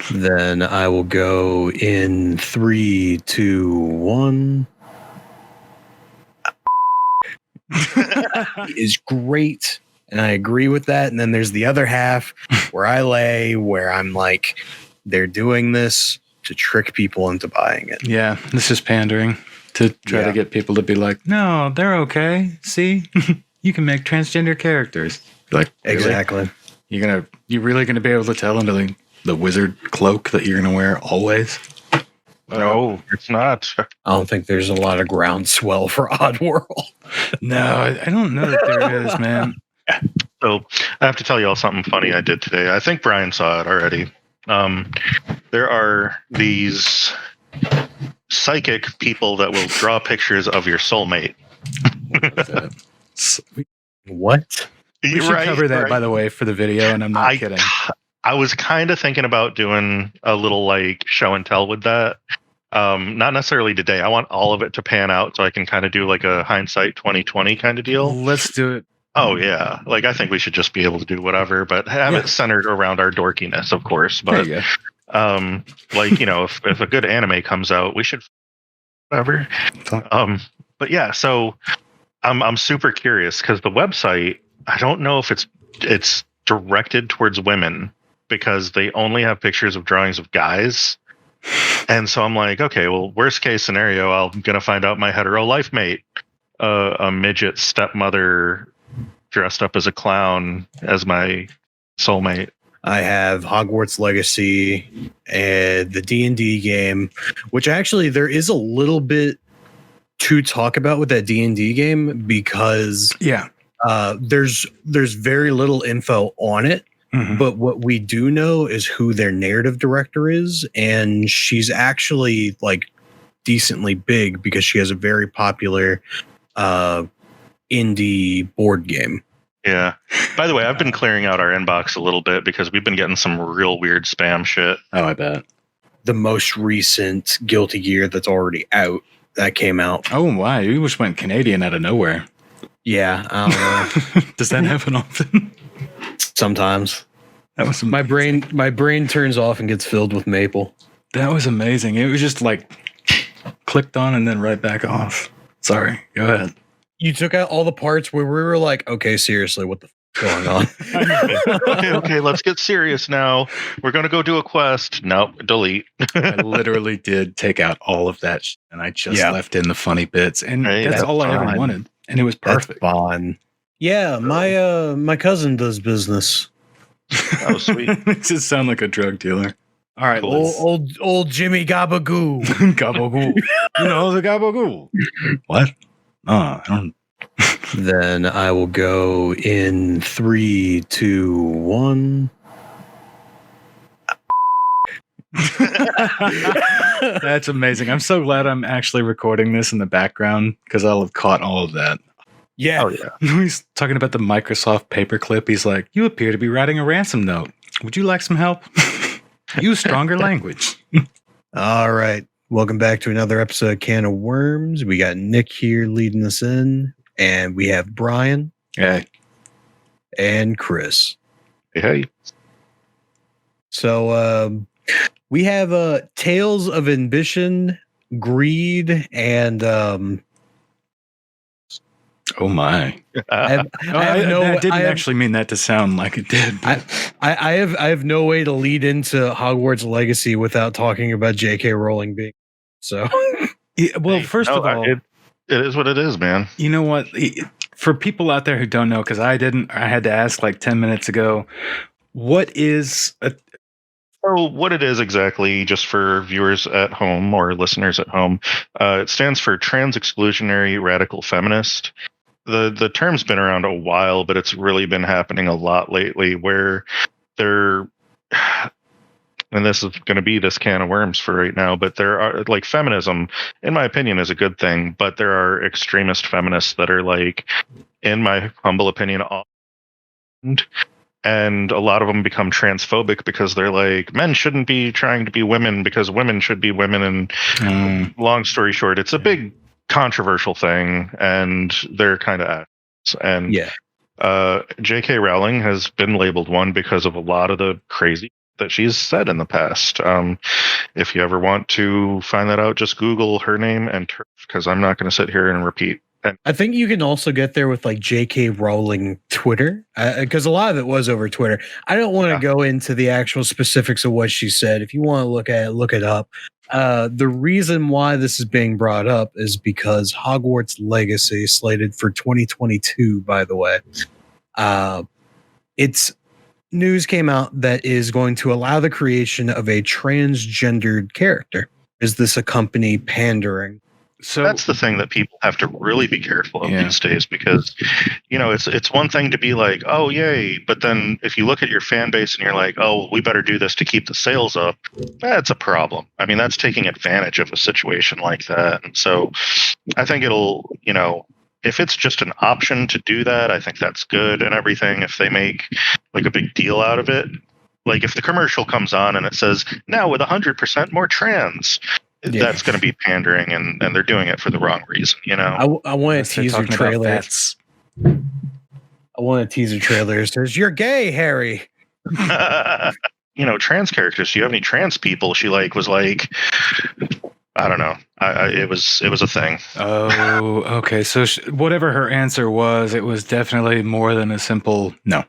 Then I will go in 3, 2, 1. Is great, and I agree with that. And then there's the other half where I lay, where I'm like, they're doing this to trick people into buying it. Yeah, this is pandering to try to get people to be like, no, they're okay. See, you can make transgender characters. Like, really? Exactly. You're really gonna be able to tell them the wizard cloak that you're gonna wear always? No, it's not. I don't think there's a lot of groundswell for Oddworld. No, I don't know that there is, man. So I have to tell you all something funny I did today. I think Brian saw it already. There are these psychic people that will draw pictures of your soulmate. What? We should cover that, by the way, for the video, and I'm not kidding. I was kind of thinking about doing a little like show and tell with that. Not necessarily today. I want all of it to pan out so I can kind of do like a hindsight 2020 kind of deal. Let's do it. Oh yeah, like I think we should just be able to do whatever, but have it centered around our dorkiness, of course. But like if a good anime comes out, we should whatever. But yeah, so I'm super curious because the website, I don't know if it's directed towards women because they only have pictures of drawings of guys. And so I'm like, okay, well, worst case scenario, I'm going to find out my hetero life mate, a midget stepmother dressed up as a clown as my soulmate. I have Hogwarts Legacy and the D&D game, which actually there is a little bit to talk about with that D&D game because there's very little info on it. Mm-hmm. But what we do know is who their narrative director is, and she's actually like decently big because she has a very popular indie board game. Yeah. By the way, I've been clearing out our inbox a little bit because we've been getting some real weird spam shit. Oh, I bet. The most recent Guilty Gear that's already out, that came out. Oh, wow. You just went Canadian out of nowhere. Yeah. I don't know. Does that happen often? Sometimes. That was amazing. My brain turns off and gets filled with maple. That was amazing. It was just like clicked on and then right back off. Sorry. Go ahead. You took out all the parts where we were like, okay, seriously, what the going on? okay, let's get serious now. We're going to go do a quest. Nope, delete. I literally did take out all of that and I just left in the funny bits. And that's all I ever wanted. And it was perfect. That's fun. Yeah, my cousin does business. Oh, sweet. Makes it sound like a drug dealer. All right, old Jimmy Gabagoo. Gabagoo. You know the Gabagoo. What? I don't. Then I will go in 3, 2, 1. That's amazing. I'm so glad I'm actually recording this in the background because I'll have caught all of that. Yeah. Oh, yeah. He's talking about the Microsoft paperclip. He's like, you appear to be writing a ransom note. Would you like some help? Use stronger language. All right. Welcome back to another episode of Can of Worms. We got Nick here leading us in, and we have Brian. Hey. And Chris. Hey. So we have Tales of Ambition, Greed, and oh my! I didn't actually mean that to sound like it did. I have no way to lead into Hogwarts Legacy without talking about J.K. Rowling being so. First of all, it is what it is, man. You know what? For people out there who don't know, because I had to ask like 10 minutes ago. What is a So what it is exactly, just for viewers at home or listeners at home, it stands for Trans Exclusionary Radical Feminist. The term's been around a while, but it's really been happening a lot lately where they're, and this is going to be this can of worms for right now, but there are, like, feminism, in my opinion, is a good thing, but there are extremist feminists that are, like, in my humble opinion, and a lot of them become transphobic because they're like, men shouldn't be trying to be women because women should be women. And long story short, it's a big controversial thing, and they're kind of assholes. And J.K. Rowling has been labeled one because of a lot of the crazy she's said in the past. If you ever want to find that out, just Google her name and TERF, because I'm not going to sit here and repeat. And I think you can also get there with like J.K. Rowling Twitter, because a lot of it was over Twitter. I don't want to go into the actual specifics of what she said. If you want to look at it, look it up. The reason why this is being brought up is because Hogwarts Legacy, slated for 2022, by the way, it's news came out that is going to allow the creation of a transgendered character. Is this a company pandering? So that's the thing that people have to really be careful of these days, because, you know, it's one thing to be like, oh, yay. But then if you look at your fan base and you're like, oh, we better do this to keep the sales up, that's a problem. I mean, that's taking advantage of a situation like that. And so I think it'll, you know, if it's just an option to do that, I think that's good and everything. If they make like a big deal out of it, like if the commercial comes on and it says, now with 100% more trans, that's going to be pandering, and they're doing it for the wrong reason, you know? I want a teaser trailer. I want a teaser trailer that says, you're gay, Harry. You know, trans characters. Do you have any trans people? She was like, I don't know. It was a thing. Oh, okay. So whatever her answer was, it was definitely more than a simple no.